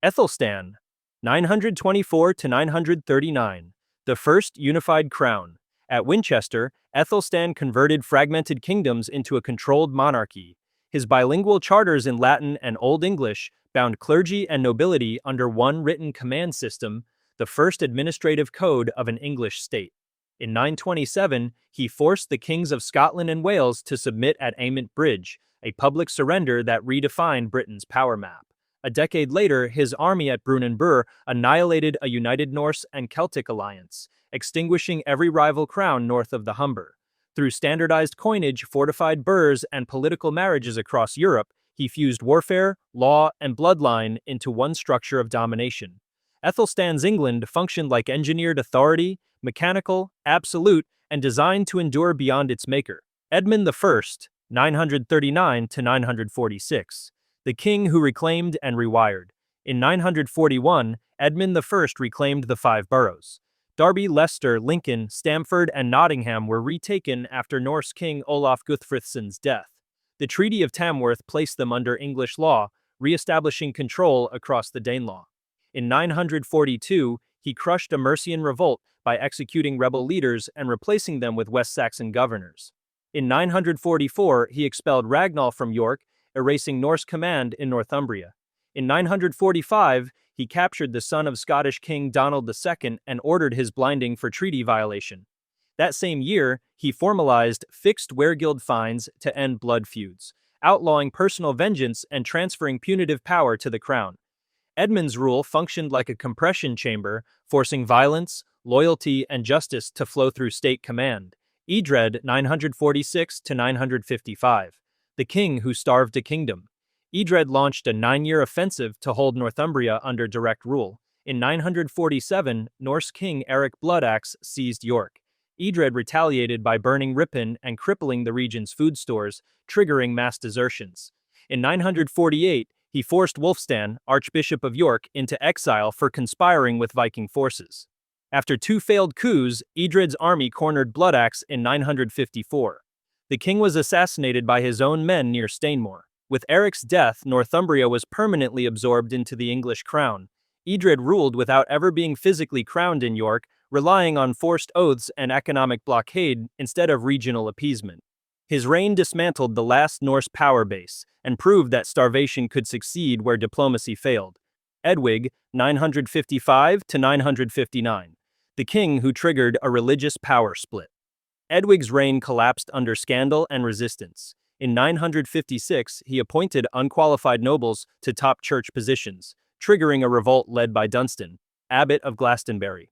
Æthelstan, 924 to 939, the first unified crown. At Winchester, Æthelstan converted fragmented kingdoms into a controlled monarchy. His bilingual charters in Latin and Old English bound clergy and nobility under one written command system, the first administrative code of an English state. In 927, he forced the kings of Scotland and Wales to submit at Ament Bridge, a public surrender that redefined Britain's power map. A decade later, his army at Brunanburh annihilated a united Norse and Celtic alliance, extinguishing every rival crown north of the Humber. Through standardized coinage, fortified burhs, and political marriages across Europe, he fused warfare, law, and bloodline into one structure of domination. Æthelstan's England functioned like engineered authority, mechanical, absolute, and designed to endure beyond its maker. Edmund I, 939 to 946, the king who reclaimed and rewired. In 941, Edmund I reclaimed the 5 boroughs. Derby, Leicester, Lincoln, Stamford, and Nottingham were retaken after Norse king Olaf Guthfrithson's death. The Treaty of Tamworth placed them under English law, re-establishing control across the Danelaw. In 942, he crushed a Mercian revolt by executing rebel leaders and replacing them with West Saxon governors. In 944, he expelled Ragnall from York, erasing Norse command in Northumbria. In 945, he captured the son of Scottish King Donald II and ordered his blinding for treaty violation. That same year, he formalized fixed weregild fines to end blood feuds, outlawing personal vengeance and transferring punitive power to the crown. Edmund's rule functioned like a compression chamber, forcing violence, loyalty, and justice to flow through state command. Edred, 946 to 955, the king who starved a kingdom. Edred launched a 9-year offensive to hold Northumbria under direct rule. In 947, Norse king Eric Bloodaxe seized York. Edred retaliated by burning Ripon and crippling the region's food stores, triggering mass desertions. In 948, he forced Wulfstan, Archbishop of York, into exile for conspiring with Viking forces. After 2 failed coups, Edred's army cornered Bloodaxe in 954. The king was assassinated by his own men near Stainmore. With Eric's death, Northumbria was permanently absorbed into the English crown. Edred ruled without ever being physically crowned in York, relying on forced oaths and economic blockade instead of regional appeasement. His reign dismantled the last Norse power base and proved that starvation could succeed where diplomacy failed. Edwig, 955 to 959, the king who triggered a religious power split. Edwig's reign collapsed under scandal and resistance. In 956, he appointed unqualified nobles to top church positions, triggering a revolt led by Dunstan, abbot of Glastonbury.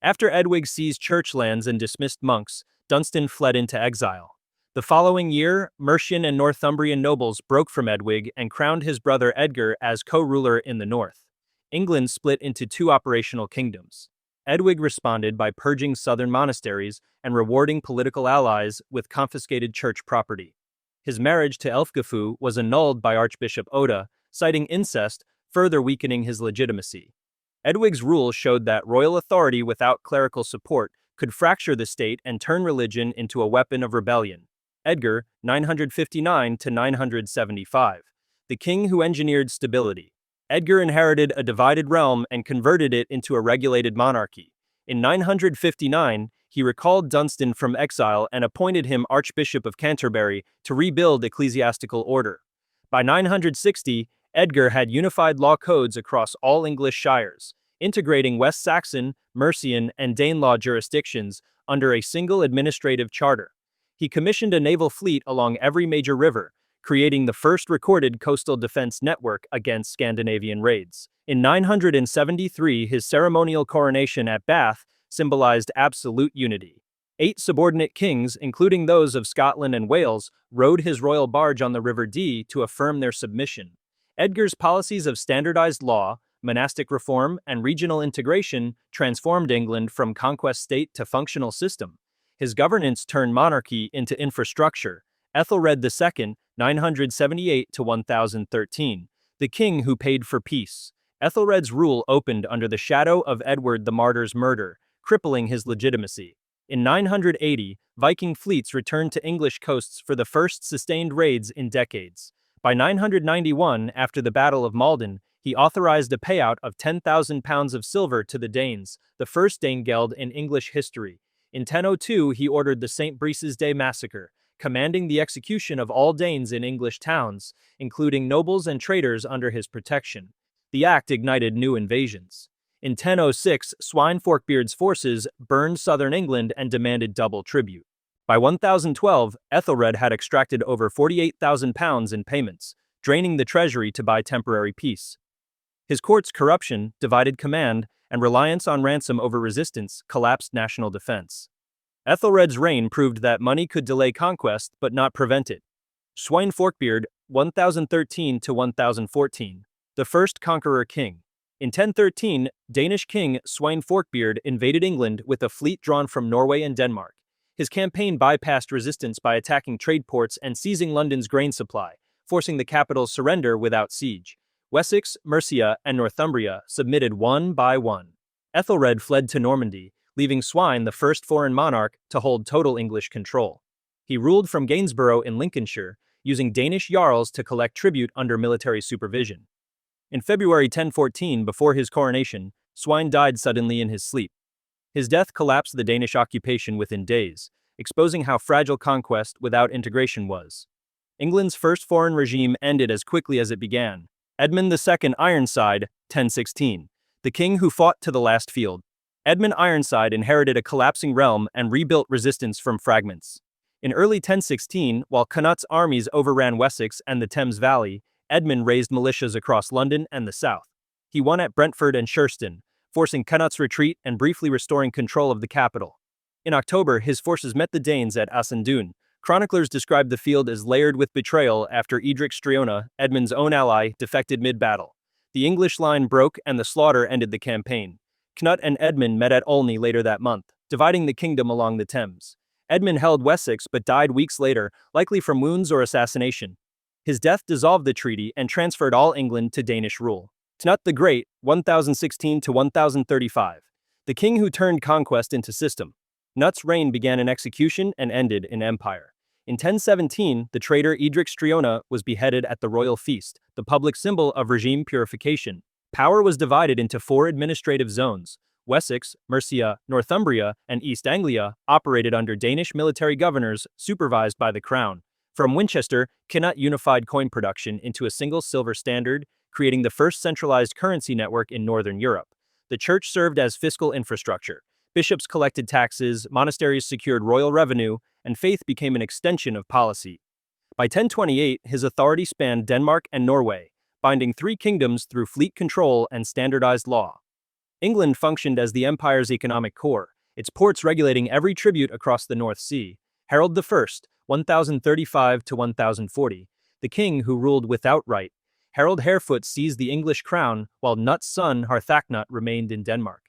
After Edwig seized church lands and dismissed monks, Dunstan fled into exile. The following year, Mercian and Northumbrian nobles broke from Edwig and crowned his brother Edgar as co-ruler in the north. England split into 2 operational kingdoms. Edwig responded by purging southern monasteries and rewarding political allies with confiscated church property. His marriage to Elfgifu was annulled by Archbishop Oda, citing incest, further weakening his legitimacy. Edwig's rule showed that royal authority without clerical support could fracture the state and turn religion into a weapon of rebellion. Edgar, 959 to 975, the king who engineered stability. Edgar inherited a divided realm and converted it into a regulated monarchy. In 959, he recalled Dunstan from exile and appointed him Archbishop of Canterbury to rebuild ecclesiastical order. By 960, Edgar had unified law codes across all English shires, integrating West Saxon, Mercian, and Danelaw jurisdictions under a single administrative charter. He commissioned a naval fleet along every major river, creating the first recorded coastal defense network against Scandinavian raids. In 973, his ceremonial coronation at Bath symbolized absolute unity. 8 subordinate kings, including those of Scotland and Wales, rowed his royal barge on the River Dee to affirm their submission. Edgar's policies of standardized law, monastic reform, and regional integration transformed England from conquest state to functional system. His governance turned monarchy into infrastructure. Ethelred II, 978 to 1013, the king who paid for peace. Ethelred's rule opened under the shadow of Edward the Martyr's murder, crippling his legitimacy. In 980, Viking fleets returned to English coasts for the first sustained raids in decades. By 991, after the Battle of Maldon, he authorized a payout of 10,000 pounds of silver to the Danes, the first Danegeld in English history. In 1002, he ordered the St. Brice's Day massacre, commanding the execution of all Danes in English towns, including nobles and traders under his protection. The act ignited new invasions. In 1006, Swine Forkbeard's forces burned southern England and demanded double tribute. By 1012, Æthelred had extracted over 48,000 pounds in payments, draining the treasury to buy temporary peace. His court's corruption, divided command, and reliance on ransom over resistance collapsed national defense. Æthelred's reign proved that money could delay conquest but not prevent it. Swine Forkbeard, 1013 to 1014, the first conqueror king. In 1013, Danish king Swine Forkbeard invaded England with a fleet drawn from Norway and Denmark. His campaign bypassed resistance by attacking trade ports and seizing London's grain supply, forcing the capital's surrender without siege. Wessex, Mercia, and Northumbria submitted one by one. Æthelred fled to Normandy, leaving Swine the first foreign monarch to hold total English control. He ruled from Gainsborough in Lincolnshire, using Danish jarls to collect tribute under military supervision. In February 1014, before his coronation, Swine died suddenly in his sleep. His death collapsed the Danish occupation within days, exposing how fragile conquest without integration was. England's first foreign regime ended as quickly as it began. Edmund II Ironside, 1016, the king who fought to the last field. Edmund Ironside inherited a collapsing realm and rebuilt resistance from fragments. In early 1016, while Cnut's armies overran Wessex and the Thames Valley, Edmund raised militias across London and the south. He won at Brentford and Shurston, forcing Cnut's retreat and briefly restoring control of the capital. In October, his forces met the Danes at Ascendun. Chroniclers describe the field as layered with betrayal after Edric Striona, Edmund's own ally, defected mid-battle. The English line broke and the slaughter ended the campaign. Cnut and Edmund met at Olney later that month, dividing the kingdom along the Thames. Edmund held Wessex but died weeks later, likely from wounds or assassination. His death dissolved the treaty and transferred all England to Danish rule. Cnut the Great, 1016 to 1035, the king who turned conquest into system. Cnut's reign began in execution and ended in empire. In 1017, the traitor Edric Striona was beheaded at the royal feast, the public symbol of regime purification. Power was divided into 4 administrative zones. Wessex, Mercia, Northumbria, and East Anglia operated under Danish military governors supervised by the crown. From Winchester, Cnut unified coin production into a single silver standard, creating the first centralized currency network in Northern Europe. The church served as fiscal infrastructure. Bishops collected taxes, monasteries secured royal revenue, and faith became an extension of policy. By 1028, his authority spanned Denmark and Norway, binding 3 kingdoms through fleet control and standardized law. England functioned as the empire's economic core, its ports regulating every tribute across the North Sea. Harold I, 1035 to 1040, the king who ruled without right. Harold Harefoot seized the English crown, while Knut's son Harthacnut remained in Denmark.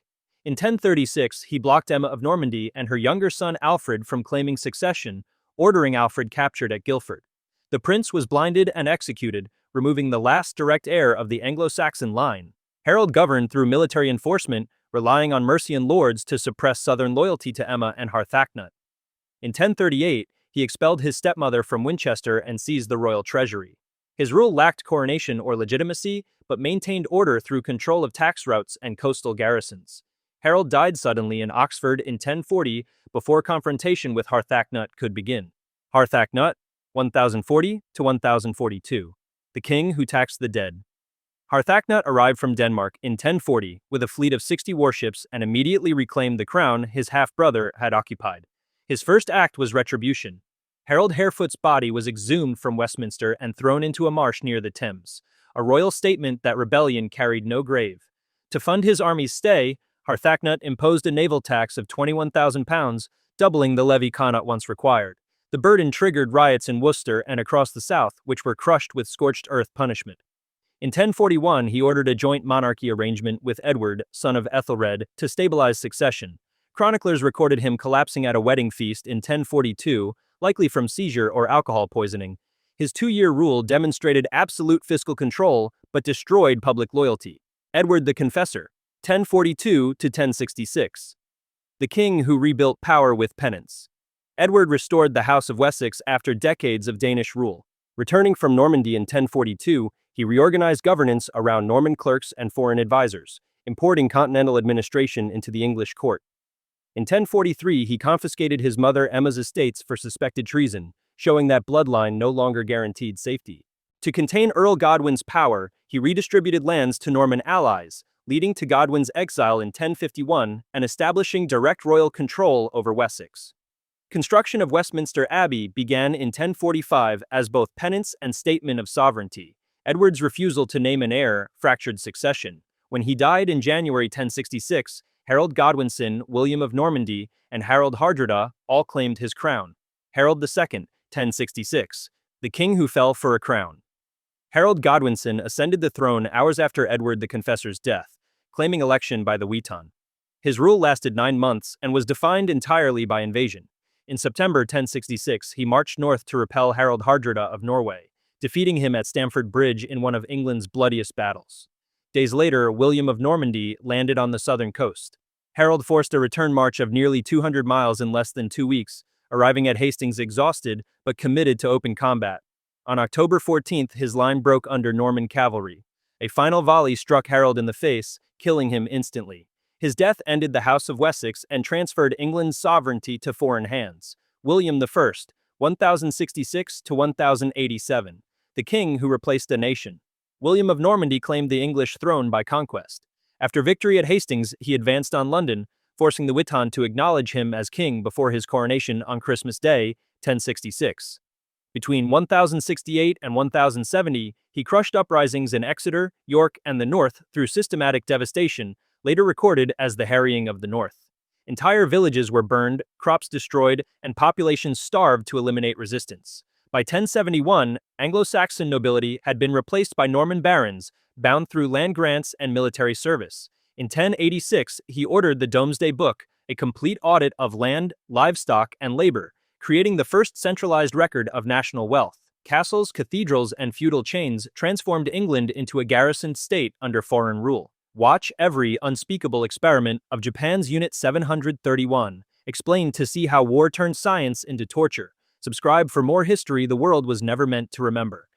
In 1036, he blocked Emma of Normandy and her younger son Alfred from claiming succession, ordering Alfred captured at Guilford. The prince was blinded and executed, removing the last direct heir of the Anglo-Saxon line. Harold governed through military enforcement, relying on Mercian lords to suppress southern loyalty to Emma and Harthacnut. In 1038, he expelled his stepmother from Winchester and seized the royal treasury. His rule lacked coronation or legitimacy, but maintained order through control of tax routes and coastal garrisons. Harold died suddenly in Oxford in 1040 before confrontation with Harthacnut could begin. Harthacnut, 1040 to 1042, the king who taxed the dead. Harthacnut arrived from Denmark in 1040 with a fleet of 60 warships and immediately reclaimed the crown his half-brother had occupied. His first act was retribution. Harold Harefoot's body was exhumed from Westminster and thrown into a marsh near the Thames, a royal statement that rebellion carried no grave. To fund his army's stay, Harthacnut imposed a naval tax of £21,000, doubling the levy Connaught once required. The burden triggered riots in Worcester and across the south, which were crushed with scorched earth punishment. In 1041, he ordered a joint monarchy arrangement with Edward, son of Æthelred, to stabilize succession. Chroniclers recorded him collapsing at a wedding feast in 1042, likely from seizure or alcohol poisoning. His 2-year rule demonstrated absolute fiscal control, but destroyed public loyalty. Edward the Confessor, 1042 to 1066. The king who rebuilt power with penance. Edward restored the House of Wessex after decades of Danish rule. Returning from Normandy in 1042, He reorganized governance around Norman clerks and foreign advisors, importing continental administration into the English court. In 1043, he confiscated his mother Emma's estates for suspected treason, showing that bloodline no longer guaranteed safety. To contain Earl Godwin's power, he redistributed lands to Norman allies, leading to Godwin's exile in 1051 and establishing direct royal control over Wessex. Construction of Westminster Abbey began in 1045 as both penance and statement of sovereignty. Edward's refusal to name an heir fractured succession. When he died in January 1066, Harold Godwinson, William of Normandy, and Harold Hardrada all claimed his crown. Harold II, 1066, the king who fell for a crown. Harold Godwinson ascended the throne hours after Edward the Confessor's death, claiming election by the Witan. His rule lasted 9 months and was defined entirely by invasion. In September 1066, he marched north to repel Harold Hardrada of Norway, defeating him at Stamford Bridge in one of England's bloodiest battles. Days later, William of Normandy landed on the southern coast. Harold forced a return march of nearly 200 miles in less than 2 weeks, arriving at Hastings exhausted but committed to open combat. On October 14th, his line broke under Norman cavalry. A final volley struck Harold in the face, killing him instantly. His death ended the House of Wessex and transferred England's sovereignty to foreign hands. William I, 1066 to 1087, the king who replaced the nation. William of Normandy claimed the English throne by conquest. After victory at Hastings, he advanced on London, forcing the Witan to acknowledge him as king before his coronation on Christmas Day, 1066. Between 1068 and 1070, he crushed uprisings in Exeter, York, and the North through systematic devastation, later recorded as the Harrying of the North. Entire villages were burned, crops destroyed, and populations starved to eliminate resistance. By 1071, Anglo-Saxon nobility had been replaced by Norman barons, bound through land grants and military service. In 1086, he ordered the Domesday Book, a complete audit of land, livestock, and labor, creating the first centralized record of national wealth. Castles, cathedrals, and feudal chains transformed England into a garrisoned state under foreign rule. Watch Every Unspeakable Experiment of Japan's Unit 731, explained to see how war turned science into torture. Subscribe for more history the world was never meant to remember.